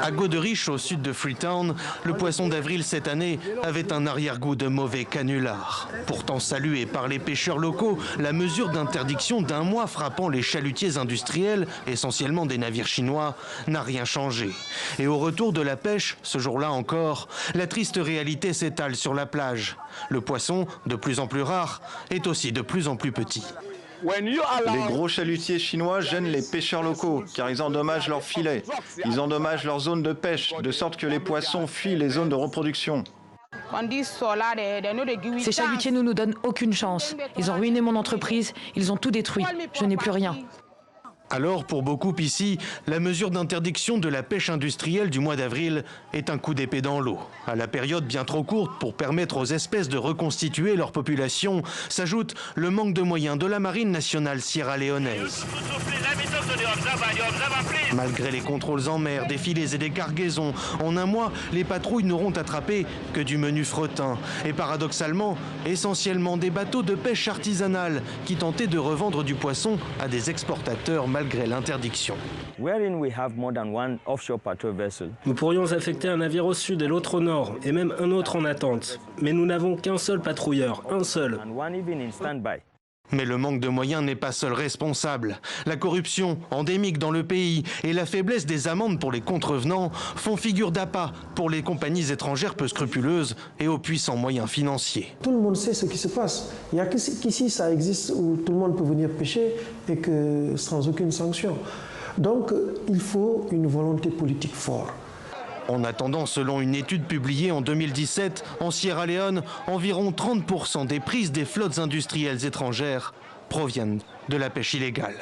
À Goderich, au sud de Freetown, le poisson d'avril cette année avait un arrière-goût de mauvais canular. Pourtant salué par les pêcheurs locaux, la mesure d'interdiction d'1 mois frappant les chalutiers industriels, essentiellement des navires chinois, n'a rien changé. Et au retour de la pêche, ce jour-là encore, la triste réalité s'étale sur la plage. Le poisson, de plus en plus rare, est aussi de plus en plus petit. Les gros chalutiers chinois gênent les pêcheurs locaux car ils endommagent leurs filets, ils endommagent leurs zones de pêche, de sorte que les poissons fuient les zones de reproduction. Ces chalutiers ne nous donnent aucune chance. Ils ont ruiné mon entreprise, ils ont tout détruit. Je n'ai plus rien. Alors, pour beaucoup ici, la mesure d'interdiction de la pêche industrielle du mois d'avril est un coup d'épée dans l'eau. À la période bien trop courte pour permettre aux espèces de reconstituer leur population, s'ajoute le manque de moyens de la marine nationale sierra-léonaise. Malgré les contrôles en mer, des filets et des cargaisons, en 1 mois, les patrouilles n'auront attrapé que du menu fretin. Et paradoxalement, essentiellement des bateaux de pêche artisanale qui tentaient de revendre du poisson à des exportateurs malgré l'interdiction. Nous pourrions affecter un navire au sud et l'autre au nord, et même un autre en attente. Mais nous n'avons qu'un seul patrouilleur, un seul. Mais le manque de moyens n'est pas seul responsable. La corruption, endémique dans le pays, et la faiblesse des amendes pour les contrevenants font figure d'appât pour les compagnies étrangères peu scrupuleuses et aux puissants moyens financiers. Tout le monde sait ce qui se passe. Il n'y a qu'ici ça existe où tout le monde peut venir pêcher et que sans aucune sanction. Donc il faut une volonté politique forte. En attendant, selon une étude publiée en 2017, en Sierra Leone, environ 30% des prises des flottes industrielles étrangères proviennent de la pêche illégale.